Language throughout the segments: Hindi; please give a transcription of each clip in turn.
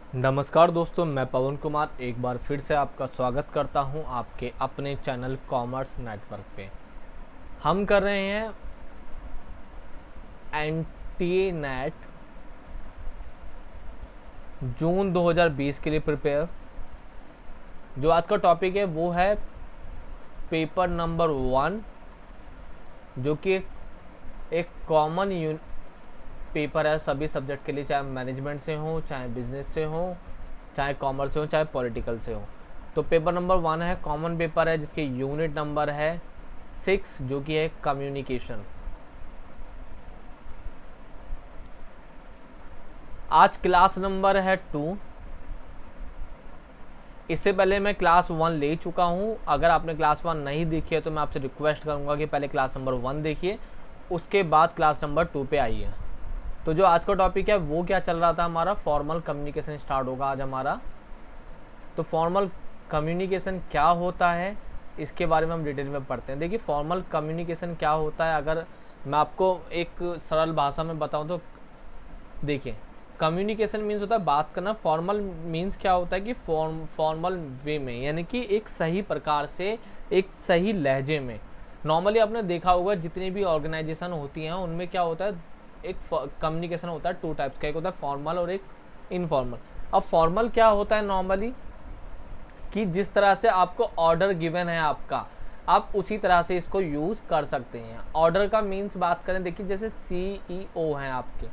नमस्कार दोस्तों, मैं पवन कुमार एक बार फिर से आपका स्वागत करता हूं आपके अपने चैनल कॉमर्स नेटवर्क पे। हम कर रहे हैं एनटीए नेट जून 2020 के लिए प्रिपेयर। जो आज का टॉपिक है वो है पेपर नंबर 1, जो कि एक कॉमन पेपर है सभी सब्जेक्ट के लिए, चाहे मैनेजमेंट से हो, चाहे बिजनेस से हो, चाहे कॉमर्स से हो, चाहे पॉलिटिकल से हो। तो पेपर नंबर 1 है, कॉमन पेपर है, जिसके यूनिट नंबर है 6, जो कि है कम्युनिकेशन। आज क्लास नंबर है 2। इससे पहले मैं क्लास 1 ले चुका हूं। अगर आपने क्लास 1 नहीं देखी है तो मैं आपसे रिक्वेस्ट करूंगा कि पहले क्लास नंबर 1 देखिए, उसके बाद क्लास नंबर 2 पे आइए। तो जो आज का टॉपिक है वो क्या चल रहा था, हमारा फॉर्मल कम्युनिकेशन स्टार्ट होगा आज हमारा। तो फॉर्मल कम्युनिकेशन क्या होता है इसके बारे में हम डिटेल में पढ़ते हैं। देखिए, फॉर्मल कम्युनिकेशन क्या होता है, अगर मैं आपको एक सरल भाषा में बताऊं तो देखिए, कम्युनिकेशन मीन्स होता है बात करना। फॉर्मल मीन्स क्या होता है कि फॉर्मल वे में, यानी कि एक सही प्रकार से, एक सही लहजे में। नॉर्मली आपने देखा होगा जितनी भी ऑर्गेनाइजेशन होती हैं उनमें क्या होता है, एक कम्युनिकेशन होता है 2 टाइप्स का, एक होता है फॉर्मल और एक इनफॉर्मल। अब फॉर्मल क्या होता है नॉर्मली, कि जिस तरह से आपको ऑर्डर गिवन है आपका, आप उसी तरह से इसको यूज़ कर सकते हैं। ऑर्डर का मीन्स बात करें, देखिए जैसे सीईओ हैं आपके,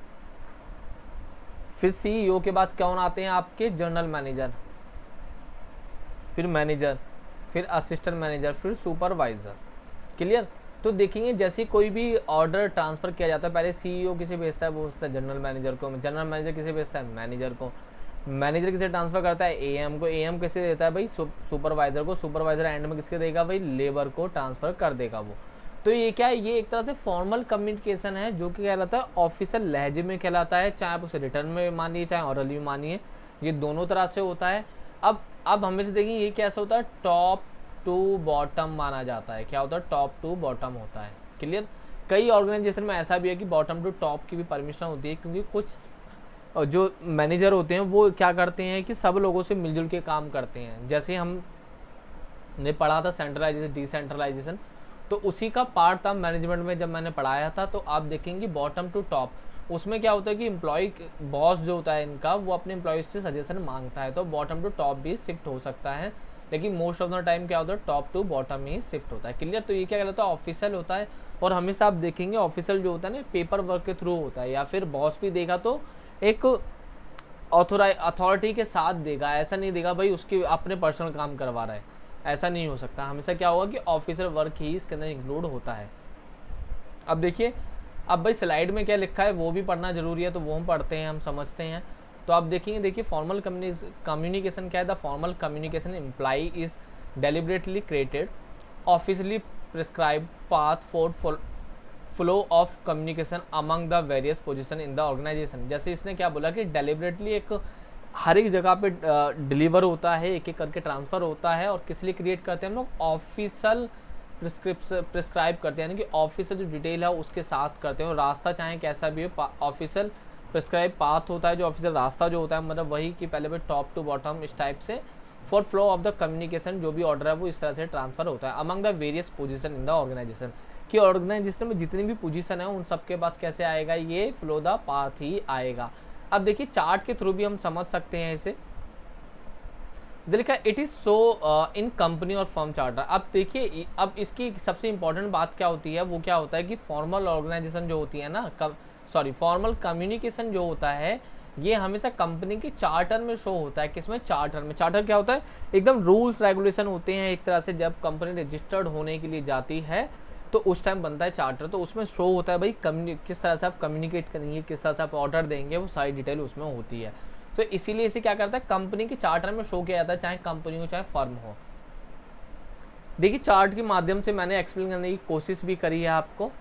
फिर सीईओ के बाद कौन आते हैं आपके, जनरल मैनेजर, फिर मैनेजर, फिर असिस्टेंट मैनेजर, फिर सुपरवाइजर। क्लियर। तो देखेंगे जैसे कोई भी ऑर्डर ट्रांसफ़र किया जाता है, पहले सीईओ किसे भेजता है, वो भेजता है जनरल मैनेजर को, जनरल मैनेजर किसे भेजता है, मैनेजर को, मैनेजर किसे ट्रांसफ़र करता है, एएम को, एएम किसे देता है भाई, सुपरवाइजर को, सुपरवाइजर एंड में किसके देगा भाई, लेबर को ट्रांसफ़र कर देगा वो। तो ये क्या है, ये एक तरह से फॉर्मल कम्युनिकेशन है, जो कि कहलाता है ऑफिशियल लहजे में कहलाता है, चाहे आप उसे रिटर्न में मानिए चाहे ऑरली में मानिए, ये दोनों तरह से होता है। अब हमें से देखिए ये कैसे होता है, टॉप टू बॉटम माना जाता है। क्या होता है, टॉप टू बॉटम होता है। क्लियर। कई ऑर्गेनाइजेशन में ऐसा भी है कि बॉटम टू टॉप की भी परमिशन होती है, क्योंकि कुछ जो मैनेजर होते हैं वो क्या करते हैं कि सब लोगों से मिलजुल के काम करते हैं। जैसे हमने पढ़ा था सेंट्रलाइजेशन डिसेंट्रलाइजेशन, तो उसी का पार्ट था मैनेजमेंट में जब मैंने पढ़ाया था। तो आप देखेंगे बॉटम टू टॉप, उसमें क्या होता है कि एम्प्लॉय बॉस जो होता है इनका, वो अपने एम्प्लॉयज से सजेशन मांगता है, तो बॉटम टू टॉप भी शिफ्ट हो सकता है, लेकिन मोस्ट ऑफ द टाइम क्या होता है, टॉप टू बॉटम ही शिफ्ट होता है। क्लियर। तो ये क्या कहलाता है, ऑफिशियल होता है। और हमेशा आप देखेंगे ऑफिशियल जो होता है ना, पेपर वर्क के थ्रू होता है, या फिर बॉस भी देगा तो एक अथॉरिटी के साथ देगा, ऐसा नहीं देगा भाई उसकी अपने पर्सनल काम करवा रहा है, ऐसा नहीं हो सकता। हमेशा क्या होगा कि ऑफिसर वर्क ही इसके अंदर इंक्लूड होता है। अब देखिए, अब भाई स्लाइड में क्या लिखा है वो भी पढ़ना जरूरी है, तो वो हम पढ़ते हैं, हम समझते हैं। तो आप देखेंगे, देखिए फॉर्मल कम्युनिकेशन क्या है, the formal communication imply is deliberately created officially prescribe path for flow of communication among the various position in the organisation. जैसे इसने क्या बोला कि डेलिबरेटली एक हर एक जगह पे डिलीवर होता है, एक एक करके ट्रांसफ़र होता है, और किस लिए क्रिएट करते हैं हम लोग, ऑफिशियल प्रिस्क्राइब करते हैं, यानी कि ऑफिशियल जो डिटेल है उसके साथ करते हैं। रास्ता चाहे कैसा भी हो, ऑफिशियल प्रिस्क्राइब पाथ होता है, जो ऑफिशियल रास्ता जो होता है, मतलब वही कि पहले भाई टॉप टू बॉटम इस टाइप से for flow of the communication, जो भी ऑर्डर है वो इस तरह से ट्रांसफर होता है among the various position in the organisation, कि ऑर्गेनाइजेशन में जितनी भी पोजीशन है उन सबके पास कैसे आएगा, ये फ्लो द पाथ ही आएगा। अब देखिए चार्ट के थ्रू भी हम समझ सकते हैं इसे। देखिए it is so in company और फर्म चार्टर। अब देखिए, अब इसकी सबसे इंपॉर्टेंट बात क्या होती है, वो क्या होता है कि फॉर्मल ऑर्गेनाइजेशन जो होती है ना, फॉर्मल कम्युनिकेशन जो होता है, ये हमेशा कंपनी के चार्टर में शो होता है। किसमें, चार्टर में। चार्टर क्या होता है, एकदम रूल्स रेगुलेशन होते हैं एक तरह से। जब कंपनी रजिस्टर्ड होने के लिए जाती है तो उस टाइम बनता है चार्टर, तो उसमें शो होता है भाई किस तरह से आप कम्युनिकेट करेंगे, किस तरह से आप ऑर्डर देंगे, वो सारी डिटेल उसमें होती है। तो इसीलिए इसे क्या करता है, कंपनी के चार्टर में शो किया जाता है, चाहे कंपनी हो चाहे फर्म हो। देखिए चार्ट के माध्यम से मैंने एक्सप्लेन करने की कोशिश भी करी है आपको।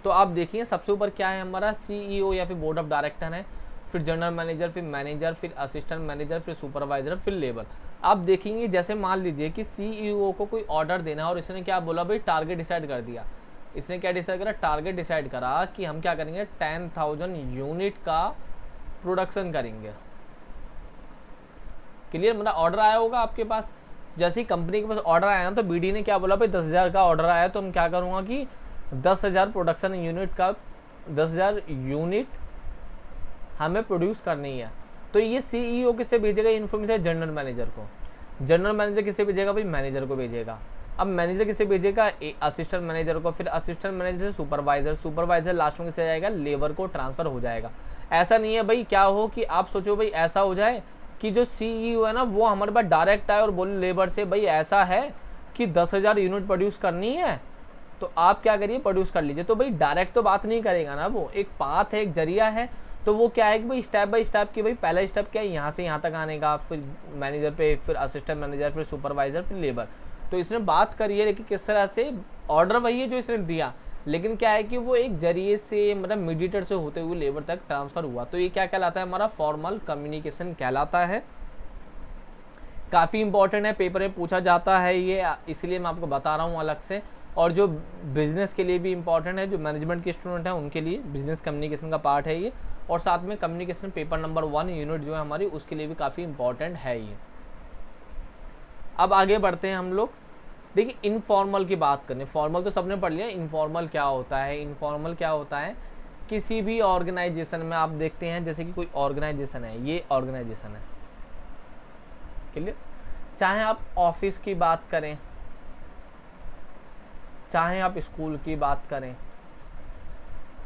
तो आप देखिए सबसे ऊपर क्या है हमारा, सीईओ या फिर बोर्ड ऑफ डायरेक्टर है, फिर जनरल मैनेजर, फिर मैनेजर, फिर असिस्टेंट मैनेजर, फिर सुपरवाइजर, फिर लेबर। आप देखेंगे जैसे मान लीजिए कि सीईओ को कोई ऑर्डर देना है और इसने क्या बोला भाई, टारगेट डिसाइड कर दिया। इसने क्या डिसाइड करा, टारगेट डिसाइड करा कि हम क्या करेंगे, 10,000 यूनिट का प्रोडक्शन करेंगे। क्लियर, मतलब ऑर्डर आया होगा आपके पास, जैसे ही कंपनी के पास ऑर्डर आया ना तो बीडी ने क्या बोला भाई 10,000 का ऑर्डर आया तो हम क्या करूँगा कि 10,000 प्रोडक्शन यूनिट का 10,000 यूनिट हमें प्रोड्यूस करनी है। तो ये सीईओ किसे भेजेगा इन्फॉर्मेशन? जनरल मैनेजर को। जनरल मैनेजर किसे भेजेगा भाई? मैनेजर को भेजेगा। अब मैनेजर किसे भेजेगा? असिस्टेंट मैनेजर को, फिर असिस्टेंट मैनेजर से सुपरवाइजर, सुपरवाइजर लास्ट में किसे जाएगा? लेबर को ट्रांसफर हो जाएगा। ऐसा नहीं है भाई क्या हो कि आप सोचो भाई ऐसा हो जाए कि जो सीईओ है ना वो हमारे पास डायरेक्ट आए और बोले लेबर से भाई ऐसा है कि 10,000 यूनिट प्रोड्यूस करनी है तो आप क्या करिए प्रोड्यूस कर लीजिए। तो भाई डायरेक्ट तो बात नहीं करेगा ना, वो एक पाथ है, एक जरिया है। तो वो क्या है कि भाई स्टेप बाय स्टेप की भाई पहला स्टेप क्या है यहाँ से यहाँ तक आने का, फिर मैनेजर पे, फिर असिस्टेंट मैनेजर, फिर सुपरवाइजर, फिर लेबर। तो इसने बात करी है लेकिन किस तरह से, ऑर्डर वही है जो इसने दिया लेकिन क्या है कि वो एक जरिए से मतलब मीडिएटर से होते हुए लेबर तक ट्रांसफर हुआ। तो ये क्या कहलाता है? हमारा फॉर्मल कम्युनिकेशन कहलाता है। काफ़ी इंपॉर्टेंट है, पेपर में पूछा जाता है ये, इसलिए मैं आपको बता रहा हूँ अलग से। और जो बिजनेस के लिए भी इंपॉर्टेंट है, जो मैनेजमेंट के स्टूडेंट हैं उनके लिए बिजनेस कम्युनिकेशन का पार्ट है ये। और साथ में कम्युनिकेशन पेपर नंबर 1 यूनिट जो है हमारी उसके लिए भी काफ़ी इंपॉर्टेंट है ये। अब आगे बढ़ते हैं हम लोग। देखिए इनफॉर्मल की बात करें, फॉर्मल तो सबने पढ़ लिया, इनफॉर्मल क्या होता है? इनफॉर्मल क्या होता है? किसी भी ऑर्गेनाइजेशन में आप देखते हैं जैसे कि कोई ऑर्गेनाइजेशन है, ये ऑर्गेनाइजेशन है, क्लियर। चाहे आप ऑफिस की बात करें, चाहे आप स्कूल की बात करें,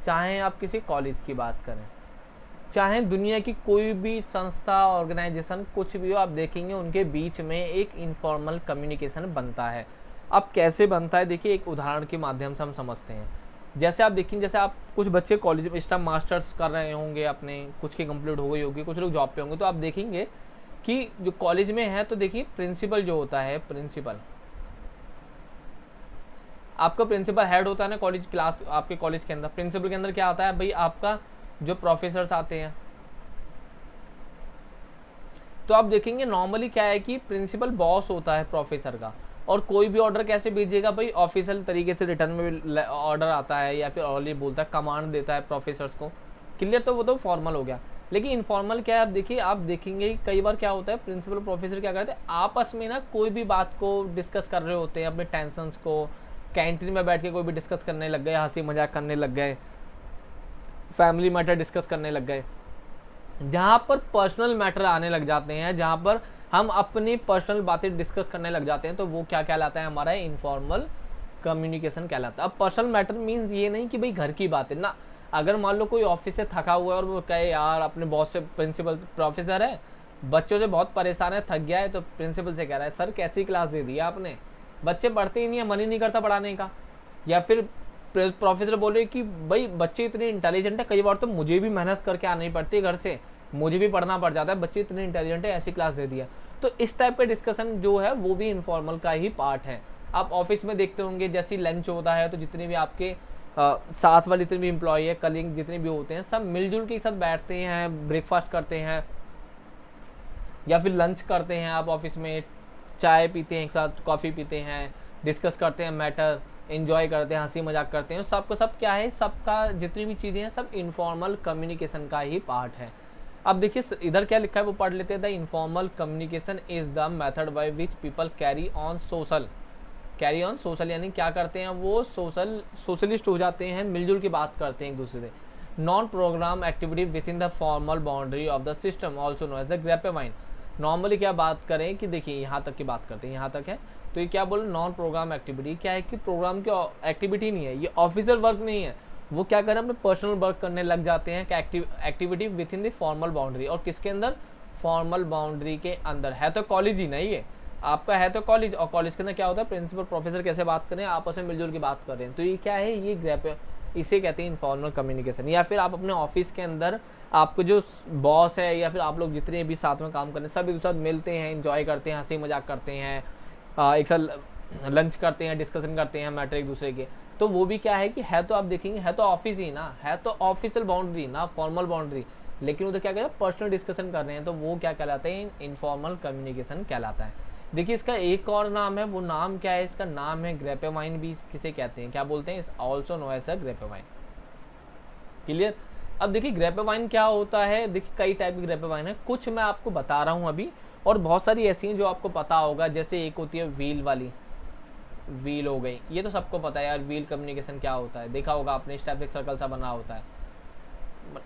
चाहे आप किसी कॉलेज की बात करें, चाहे दुनिया की कोई भी संस्था, ऑर्गेनाइजेशन, कुछ भी हो, आप देखेंगे उनके बीच में एक इनफॉर्मल कम्युनिकेशन बनता है। अब कैसे बनता है देखिए, एक उदाहरण के माध्यम से हम समझते हैं। जैसे आप देखेंगे, जैसे आप कुछ बच्चे कॉलेज में स्टाफ मास्टर्स कर रहे होंगे अपने, कुछ की कंप्लीट हो गई होगी, कुछ लोग जॉब पे होंगे, तो आप देखेंगे कि जो कॉलेज में है तो देखिए प्रिंसिपल जो होता है, प्रिंसिपल आपका प्रिंसिपल हेड होता है ना कॉलेज क्लास, आपके कॉलेज के अंदर प्रिंसिपल के अंदर क्या आता है भाई? आपका जो प्रोफेसर्स आते हैं। तो आप देखेंगे नॉर्मली क्या है कि प्रिंसिपल बॉस होता है प्रोफेसर का, और कोई भी ऑर्डर कैसे भेजेगा भाई? ऑफिशियल तरीके से रिटर्न में ऑर्डर आता है या फिर ऑर्डर बोलता है, कमांड देता है प्रोफेसर्स को, क्लियर। तो वो तो फॉर्मल हो गया। लेकिन इनफॉर्मल क्या है? आप देखिए, आप देखेंगे कई बार क्या होता है, प्रिंसिपल प्रोफेसर क्या करते हैं आपस में ना कोई भी बात को डिस्कस कर रहे होते हैं, अपने टेंशंस को, कैंटीन में बैठ के कोई भी डिस्कस करने लग गए, हंसी मजाक करने लग गए, फैमिली मैटर डिस्कस करने लग गए, जहाँ पर पर्सनल मैटर आने लग जाते हैं, जहाँ पर हम अपनी पर्सनल बातें डिस्कस करने लग जाते हैं, तो वो क्या कहलाता है? हमारा इनफॉर्मल कम्युनिकेशन कहलाता है। अब पर्सनल मैटर मीन्स ये नहीं कि भाई घर की बातें ना, अगर मान लो कोई ऑफिस से थका हुआ है और वो कहे यार अपने बॉस से, प्रिंसिपल प्रोफेसर है, बच्चों से बहुत परेशान है, थक गया है, तो प्रिंसिपल से कह रहा है सर कैसी क्लास दे दी आपने, बच्चे पढ़ते ही नहीं है, मन ही नहीं करता पढ़ाने का। या फिर प्रोफेसर बोले कि भाई बच्चे इतने इंटेलिजेंट है, कई बार तो मुझे भी मेहनत करके आनी पड़ती है घर से, मुझे भी पढ़ना पड़ जाता है, बच्चे इतने इंटेलिजेंट है, ऐसी क्लास दे दिया। तो इस टाइप का डिस्कशन जो है वो भी इनफॉर्मल का ही पार्ट है। आप ऑफिस में देखते होंगे जैसे लंच होता है तो जितने भी आपके साथ वाले जितने भी एम्प्लॉय है, कलीग जितने भी होते हैं, सब मिलजुल के साथ बैठते हैं, ब्रेकफास्ट करते हैं या फिर लंच करते हैं। आप ऑफिस में चाय पीते हैं, एक साथ कॉफ़ी पीते हैं, डिस्कस करते हैं मैटर, एंजॉय करते हैं, हंसी मजाक करते हैं। सबका सब क्या है, सबका जितनी भी चीज़ें हैं सब इनफॉर्मल कम्युनिकेशन का ही पार्ट है। अब देखिए इधर क्या लिखा है वो पढ़ लेते हैं। The informal communication is the method by which people carry on social यानी क्या करते हैं वो सोशलिस्ट हो जाते हैं, मिलजुल की बात करते हैं एक दूसरे से। Non program activity within the formal boundary of the system also known as the grapevine. Normally क्या बात करें कि देखिए यहाँ तक की बात करते हैं, यहाँ तक है तो ये क्या बोले नॉन प्रोग्राम एक्टिविटी, क्या है कि प्रोग्राम की एक्टिविटी नहीं है, ये ऑफिशियल वर्क नहीं है, वो क्या करें अपने पर्सनल वर्क करने लग जाते हैं कि activity within the formal boundary. और किसके अंदर? फॉर्मल बाउंड्री के अंदर। है तो कॉलेज ही नहीं है आपका, है तो कॉलेज, और कॉलेज के अंदर क्या होता है प्रिंसिपल प्रोफेसर कैसे बात करें, आपस में मिलजुल की बात कर रहे हैं, तो ये क्या है, ये ग्रैप, इसे कहते हैं इनफॉर्मल कम्युनिकेशन। या फिर आप अपने ऑफिस के अंदर आपको जो बॉस है या फिर आप लोग जितने भी साथ में काम कर रहे हैं सब एक दूसरे साथ मिलते हैं, एंजॉय करते हैं, हंसी मजाक करते हैं, एक साथ लंच करते हैं, डिस्कशन करते हैं मैटर एक दूसरे के। तो वो भी क्या है कि है तो आप देखेंगे है तो ऑफिस ही ना, है तो ऑफिशियल बाउंड्री ना फॉर्मल बाउंड्री, लेकिन उधर क्या कर रहे हैं पर्सनल डिस्कशन कर रहे हैं, तो वो क्या कहलाते हैं इनफॉर्मल कम्युनिकेशन कहलाता है। देखिए इसका एक और नाम है, वो नाम क्या है, इसका नाम है ग्रैपेवाइन भी किसे कहते हैं, क्या बोलते हैं, also known as a grapevine. Clear. अब देखिए ग्रैपेवाइन क्या होता है, देखिए कई टाइप की ग्रैपेवाइन है, कुछ मैं आपको बता रहा हूँ अभी, और बहुत सारी ऐसी हैं जो आपको पता होगा, जैसे एक होती है व्हील वाली, व्हील हो गई, ये तो सबको पता है यार व्हील कम्युनिकेशन क्या होता है, देखा होगा आपने, इस टाइप से सर्कल सा बना होता है,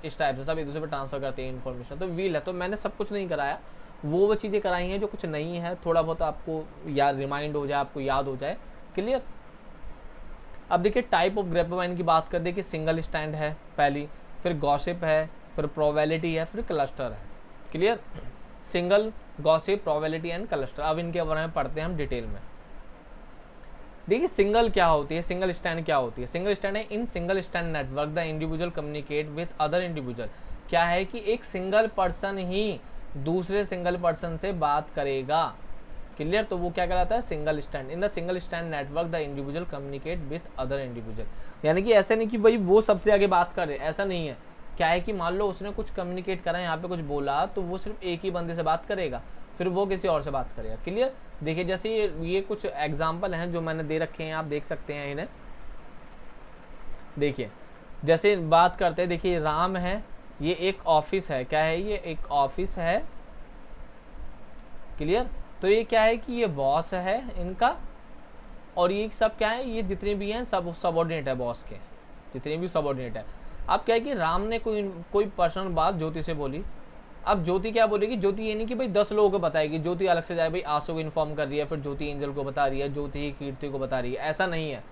इस टाइप से सब एक दूसरे पे ट्रांसफर करते हैं इन्फॉर्मेशन, तो व्हील है। तो मैंने सब कुछ नहीं कराया, वो चीज़ें कराई हैं जो कुछ नहीं है, थोड़ा बहुत आपको याद रिमाइंड हो जाए, आपको याद हो जाए, क्लियर। अब देखिए टाइप ऑफ ग्रेपेवाइन की बात कर दे कि सिंगल स्टैंड है पहली, फिर गॉसिप है, फिर प्रोबेबिलिटी है, फिर क्लस्टर है, clear. Single, gossip, probability and cluster, अब इनके बारे में पढ़ते हैं हम डिटेल में। देखिए सिंगल क्या होती है, सिंगल स्टैंड क्या होती है। सिंगल स्टैंड है in single stand network the individual communicate with other individual, क्या है कि एक सिंगल पर्सन ही दूसरे सिंगल पर्सन से बात करेगा, क्लियर। तो वो क्या कहलाता है, single stand. In the single stand network the individual communicate with other individual, यानी कि ऐसा नहीं कि भाई वो सबसे आगे बात करे, ऐसा नहीं है। क्या है कि मान लो उसने कुछ कम्युनिकेट करा, यहाँ पे कुछ बोला, तो वो सिर्फ एक ही बंदे से बात करेगा, फिर वो किसी और से बात करेगा, क्लियर। देखिए जैसे ये कुछ एग्जाम्पल हैं जो मैंने दे रखे हैं, आप देख सकते हैं इन्हें। देखिए जैसे बात करते हैं, देखिए राम है, ये एक ऑफिस है, क्या है, ये एक ऑफिस है, क्लियर। तो ये क्या है कि ये बॉस है इनका, और ये सब क्या है, ये जितने भी हैं सब सबऑर्डिनेट है बॉस के, जितने भी सबऑर्डिनेट है। अब क्या है कि राम ने कोई पर्सनल बात ज्योति से बोली, अब ज्योति क्या बोलेगी, ज्योति ये नहीं कि भाई 10 लोगों को बताएगी, ज्योति अलग से जाए भाई आंसू को इन्फॉर्म कर रही है, फिर ज्योति एंजल को बता रही है, ज्योति ही कीर्ति को बता रही है, ऐसा नहीं है।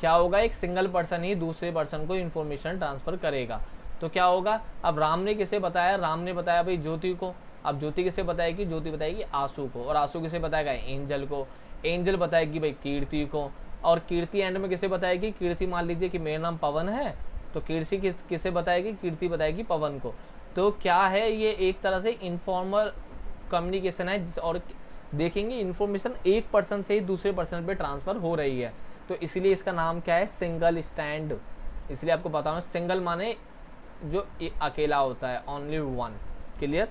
क्या होगा, एक सिंगल पर्सन ही दूसरे पर्सन को इन्फॉर्मेशन ट्रांसफर करेगा। तो क्या होगा, अब राम ने किसे बताया, राम ने बताया भाई ज्योति को, अब ज्योति किसे बताएगी, ज्योति बताएगी आंसू को, और आंसू किसे बताएगा, एंजल को, एंजल बताएगी भाई कीर्ति को, और कीर्ति एंड में किसे बताएगी, कीर्ति मान लीजिए कि मेरा नाम पवन है, तो कीर्ति किसे बताएगी, कीर्ति बताएगी पवन को। तो क्या है, ये एक तरह से इनफॉर्मल कम्युनिकेशन है, और देखेंगे इन्फॉर्मेशन एक पर्सन से ही दूसरे पर्सन पे ट्रांसफर हो रही है, तो इसलिए इसका नाम क्या है, सिंगल स्टैंड। इसलिए आपको पता होना, सिंगल माने जो अकेला होता है, only one, clear.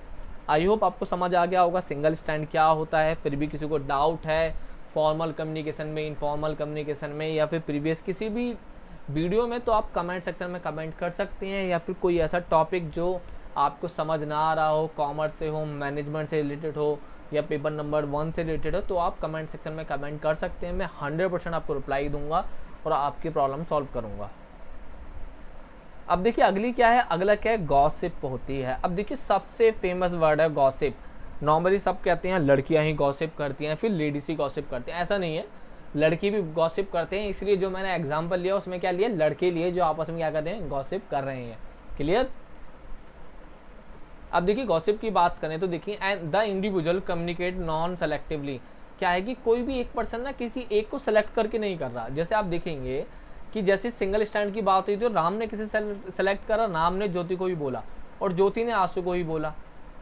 I hope आपको समझ आ गया होगा सिंगल स्टैंड क्या होता है। फिर भी किसी को डाउट है फॉर्मल कम्युनिकेशन में, इनफॉर्मल कम्युनिकेशन में, या फिर प्रीवियस किसी भी वीडियो में, तो आप कमेंट सेक्शन में कमेंट कर सकते हैं, या फिर कोई ऐसा टॉपिक जो आपको समझ ना आ रहा हो, कॉमर्स से हो, मैनेजमेंट से रिलेटेड हो, या पेपर नंबर 1 से रिलेटेड हो, तो आप कमेंट सेक्शन में कमेंट कर सकते हैं। मैं 100% आपको रिप्लाई दूंगा और आपकी प्रॉब्लम सॉल्व करूंगा। अब देखिए अगली क्या है, अगला क्या है, गॉसिप होती है। अब देखिए सबसे फेमस वर्ड है गॉसिप। नॉर्मली सब कहते हैं लड़कियां ही गॉसिप करती हैं, फिर लेडीज ही गॉसिप करते हैं, ऐसा नहीं है, लड़की भी गॉसिप करते हैं। इसलिए जो मैंने एग्जाम्पल लिया उसमें क्या लिया, लड़के लिए जो आपस में क्या कर रहे हैं, गॉसिप कर रहे हैं, क्लियर। अब देखिए गॉसिप की बात करें तो देखिए the individual communicate non selectively, क्या है कि कोई भी एक पर्सन ना किसी एक को सेलेक्ट करके नहीं कर रहा। जैसे आप देखेंगे कि जैसे सिंगल स्टैंड की बात हुई तो राम ने किसे सेलेक्ट करा, राम ने ज्योति को ही बोला और ज्योति ने आंसू को ही बोला।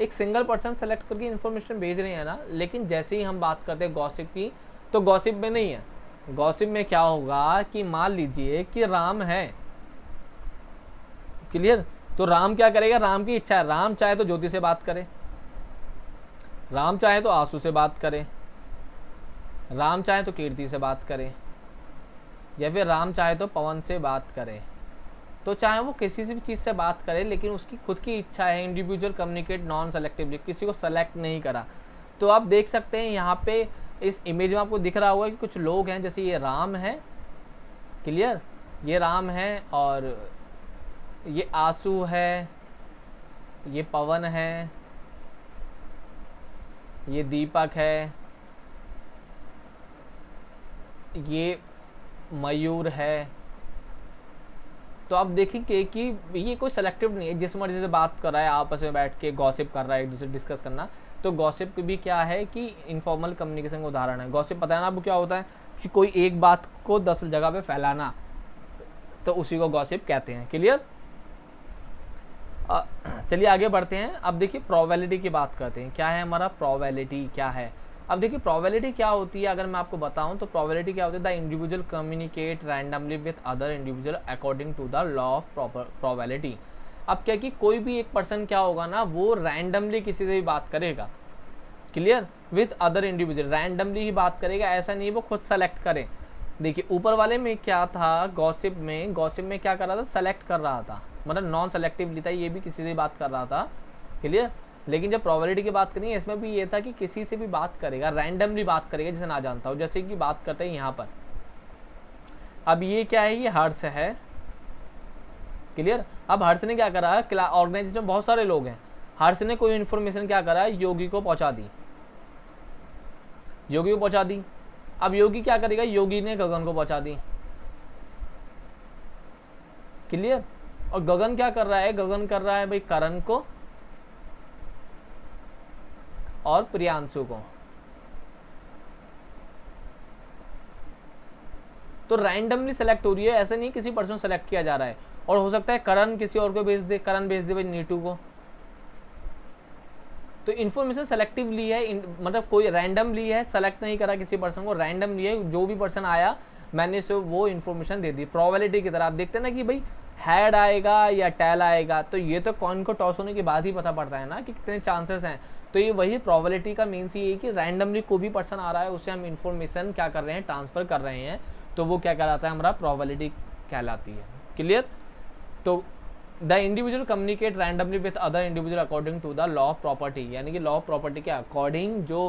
एक सिंगल पर्सन सेलेक्ट करके इन्फॉर्मेशन भेज रहे हैं ना। लेकिन जैसे ही हम बात करते हैं गॉसिप की, तो गॉसिप में नहीं है। गॉसिप में क्या होगा कि मान लीजिए कि राम है, क्लियर, तो राम क्या करेगा, राम की इच्छा है, राम चाहे तो ज्योति से बात करे, राम चाहे तो आंसू से बात करे, राम चाहे तो कीर्ति से बात करे, या फिर राम चाहे तो पवन से बात करे। तो चाहे वो किसी भी चीज़ से बात करे, लेकिन उसकी खुद की इच्छा है। इंडिविजुअल कम्युनिकेट नॉन सेलेक्टिवली, किसी को सेलेक्ट नहीं करा। तो आप देख सकते हैं यहाँ पे इस इमेज में आपको दिख रहा होगा कि कुछ लोग हैं, जैसे ये राम है, क्लियर, ये राम है, और ये आंसू है, ये पवन है, ये दीपक है, ये मयूर है। तो आप देखेंगे कि ये कोई सेलेक्टिव नहीं है, जिस मर्जी से बात कर रहा है, आपस में बैठ के गॉसिप कर रहा है, एक दूसरे डिस्कस करना। तो गॉसिप भी क्या है कि इनफॉर्मल कम्युनिकेशन का उदाहरण है। गॉसिप पता है ना आपको क्या होता है कि कोई एक बात को 10 जगह पे फैलाना, तो उसी को गॉसिप कहते हैं, क्लियर। चलिए आगे बढ़ते हैं। अब देखिए प्रोबेबिलिटी की बात करते हैं। क्या है हमारा प्रोबेबिलिटी, क्या है। अब देखिए प्रोबेबिलिटी क्या होती है, अगर मैं आपको बताऊं तो प्रोबेबिलिटी क्या होती है, the individual communicate randomly with other individual according to the law of probability. अब क्या कि कोई भी एक पर्सन क्या होगा ना, वो रैंडमली किसी से भी बात करेगा, clear, with other individual, randomly ही बात करेगा, ऐसा नहीं वो खुद सेलेक्ट करे। देखिए ऊपर वाले में क्या था, गॉसिप में क्या कर रहा था, सेलेक्ट कर रहा था, मतलब नॉन सेलेक्टिवली था, ये भी किसी से बात कर रहा था, क्लियर। लेकिन जब प्रोबेबिलिटी की बात करेंगे इसमें भी ये था कि किसी से भी बात करेगा, रैंडमली बात करेगा जिसे ना जानता हो। जैसे कि बात करते हैं यहाँ पर, अब ये क्या है, ये हर्ष है, क्लियर। अब हर्ष ने क्या करा, ऑर्गेनाइजेशन में बहुत सारे लोग हैं, हर्ष ने कोई इन्फॉर्मेशन क्या करा, योगी को पहुंचा दी, योगी को पहुंचा दी। अब योगी क्या करेगा, योगी ने गगन को पहुंचा दी, क्लियर। और गगन क्या कर रहा है, गगन कर रहा है भाई करण को और प्रियांशु को। तो रैंडमली सेलेक्ट हो रही है, ऐसे नहीं किसी पर्सन सेलेक्ट किया जा रहा है। और हो सकता है करण किसी और को भेज दे, करण भेज दे भाई नीटू को। तो इन्फॉर्मेशन सेलेक्टिवली है, मतलब कोई रैंडमली है, सेलेक्ट नहीं करा किसी पर्सन को, रैंडमली है, जो भी पर्सन आया मैंने से वो इन्फॉर्मेशन दे दी। प्रोबेबिलिटी की तरह आप देखते हैं ना कि भाई हेड आएगा या टेल आएगा, तो ये तो कॉइन को टॉस होने के बाद ही पता पड़ता है ना कि कितने चांसेस हैं। तो ये वही प्रोबेबिलिटी का मीन्स ये है कि रैंडमली कोई भी पर्सन आ रहा है उसे हम इन्फॉर्मेशन क्या कर रहे हैं, ट्रांसफर कर रहे हैं, तो वो क्या कहलाता है, हमारा प्रोबेबिलिटी कहलाती है, क्लियर। तो the individual communicate randomly with other individual according to the law of property, यानी कि लॉ ऑफ प्रॉपर्टी के अकॉर्डिंग, जो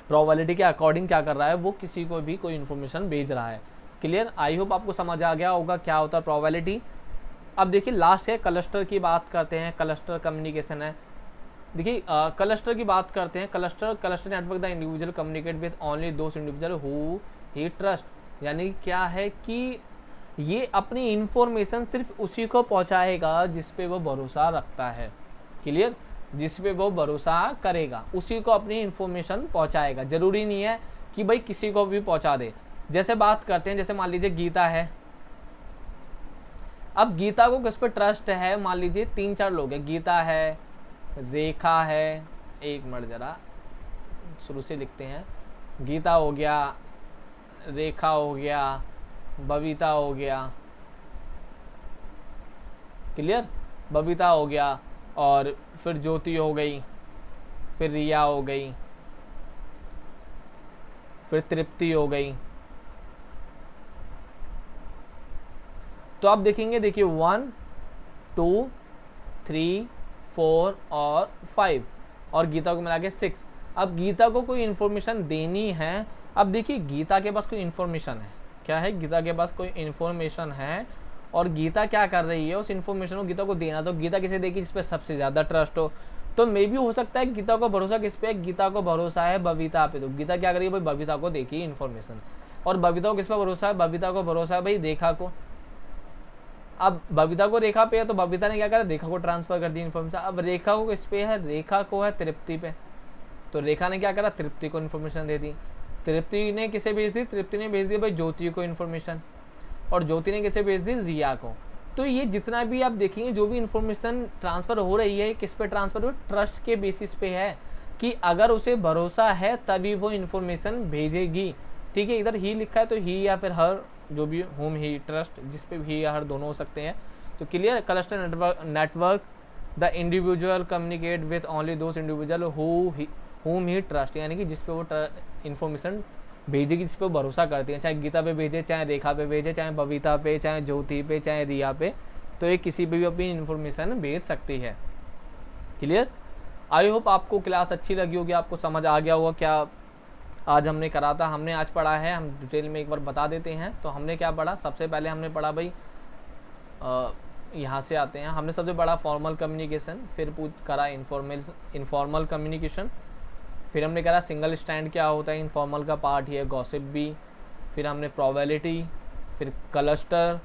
प्रोबेबिलिटी के अकॉर्डिंग क्या कर रहा है, वो किसी को भी कोई इन्फॉर्मेशन भेज रहा है, क्लियर। आई होप आपको समझ आ गया होगा क्या होता है प्रोबेबिलिटी। अब देखिए लास्ट है क्लस्टर की बात करते हैं, क्लस्टर कम्युनिकेशन है। देखिए क्लस्टर की बात करते हैं, cluster network the individual communicate with only those individual who he trust, यानी क्या है कि ये अपनी इंफॉर्मेशन सिर्फ उसी को पहुंचाएगा जिस पे वो भरोसा रखता है, क्लियर। जिस पे वो भरोसा करेगा उसी को अपनी इंफॉर्मेशन पहुंचाएगा, जरूरी नहीं है कि भाई किसी को भी पहुंचा दे। जैसे बात करते हैं, जैसे मान लीजिए गीता है, अब गीता को किस पे ट्रस्ट है, मान लीजिए 3-4 लोग हैं, गीता है, रेखा है, एक मिनट जरा शुरू से लिखते हैं, गीता हो गया, रेखा हो गया, बबीता हो गया, क्लियर, बबीता हो गया, और फिर ज्योति हो गई, फिर रिया हो गई, फिर तृप्ति हो गई। तो आप देखेंगे, देखिए 1 2 3 4 और 5 और गीता को मिला के 6। अब गीता को कोई इन्फॉर्मेशन देनी है, अब देखिए गीता के पास कोई इन्फॉर्मेशन है, क्या है, गीता के पास कोई इन्फॉर्मेशन है और गीता क्या कर रही है, उस इन्फॉर्मेशन को गीता को देना। तो गीता किसे देगी, जिस पे सबसे ज़्यादा ट्रस्ट हो। तो मे भी हो सकता है गीता को भरोसा किस पे, गीता को भरोसा है बबीता पे, तो गीता क्या करेगी भाई, बबीता को देगी इन्फॉर्मेशन। और बबीता को किस पे भरोसा है, बबीता को भरोसा है भाई रेखा को। अब बबीता को रेखा पे है, तो बबीता ने क्या करा, रेखा को ट्रांसफर कर दी इन्फॉर्मेशन। अब रेखा को किस पे है, रेखा को है तृप्ति पे, तो रेखा ने क्या करा, तृप्ति को इन्फॉर्मेशन दे दी। तृप्ति ने किसे भेज दी, तृप्ति ने भेज दी भाई ज्योति को इन्फॉर्मेशन, और ज्योति ने किसे भेज दी, रिया को। तो ये जितना भी आप देखेंगे जो भी इन्फॉर्मेशन ट्रांसफर हो रही है, किस पे ट्रांसफर हो, ट्रस्ट के बेसिस पे है कि अगर उसे भरोसा है तभी वो इन्फॉर्मेशन भेजेगी, ठीक है। इधर ही लिखा है तो ही या फिर हर, जो भी होम ही ट्रस्ट, जिस पे भी ही या हर दोनों हो सकते हैं। तो clear, cluster network the individual communicate with only those individual home he trust, यानी कि जिस पे वो इन्फॉर्मेशन भेजेगी, जिस पे भरोसा करती है, चाहे गीता पे भेजे, चाहे रेखा पे भेजे, चाहे बबीता पे, चाहे ज्योति पे, चाहे रिया पे, तो ये किसी पे भी अपनी इन्फॉर्मेशन भेज सकती है, क्लियर। आई होप आपको क्लास अच्छी लगी होगी, आपको समझ आ गया होगा क्या आज हमने करा था। हमने आज पढ़ा है, हम डिटेल में एक बार बता देते हैं। तो हमने क्या पढ़ा, सबसे पहले हमने पढ़ा भाई, यहाँ से आते हैं, हमने सबसे पढ़ा फॉर्मल कम्युनिकेशन, फिर करा इनफॉर्मल कम्युनिकेशन, फिर हमने करा सिंगल स्टैंड क्या होता है, इनफॉर्मल का पार्ट ही है, गॉसिप भी, फिर हमने प्रोबेबिलिटी, फिर क्लस्टर,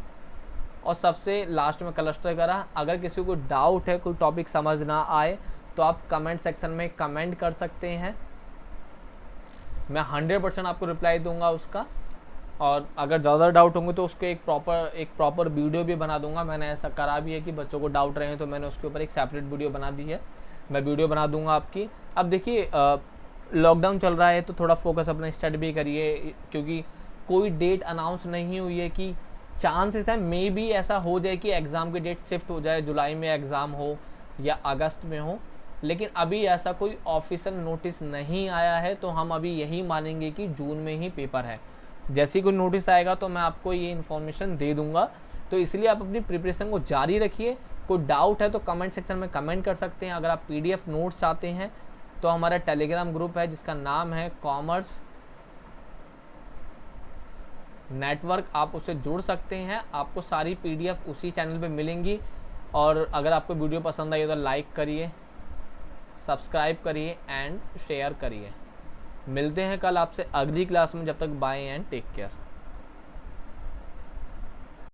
और सबसे लास्ट में क्लस्टर करा। अगर किसी को डाउट है, कोई टॉपिक समझ ना आए, तो आप कमेंट सेक्शन में कमेंट कर सकते हैं, मैं 100% आपको रिप्लाई दूंगा उसका। और अगर ज़्यादा डाउट होंगे तो उसके एक प्रॉपर वीडियो भी बना दूंगा। मैंने ऐसा करा भी है कि बच्चों को डाउट रहे हैं तो मैंने उसके ऊपर एक सेपरेट वीडियो बना दी है, मैं वीडियो बना दूंगा आपकी। अब देखिए लॉकडाउन चल रहा है तो थोड़ा फोकस अपना स्टडी भी करिए, क्योंकि कोई डेट अनाउंस नहीं हुई है, कि चांसेस है मे बी ऐसा हो जाए कि एग्ज़ाम की डेट शिफ्ट हो जाए, जुलाई में एग्ज़ाम हो या अगस्त में हो, लेकिन अभी ऐसा कोई ऑफिशियल नोटिस नहीं आया है। तो हम अभी यही मानेंगे कि जून में ही पेपर है। जैसे ही कोई नोटिस आएगा तो मैं आपको ये इन्फॉर्मेशन दे दूंगा। तो इसलिए आप अपनी प्रिपरेशन को जारी रखिए कोई डाउट है तो कमेंट सेक्शन में कमेंट कर सकते हैं। अगर आप PDF नोट्स चाहते हैं तो हमारा टेलीग्राम ग्रुप है जिसका नाम है कॉमर्स नेटवर्क, आप उससे जुड़ सकते हैं। आपको सारी PDF उसी चैनल पे मिलेंगी। और अगर आपको वीडियो पसंद आई तो लाइक करिए, सब्सक्राइब करिए एंड शेयर करिए। मिलते हैं कल आपसे अगली क्लास में, जब तक बाय एंड टेक केयर।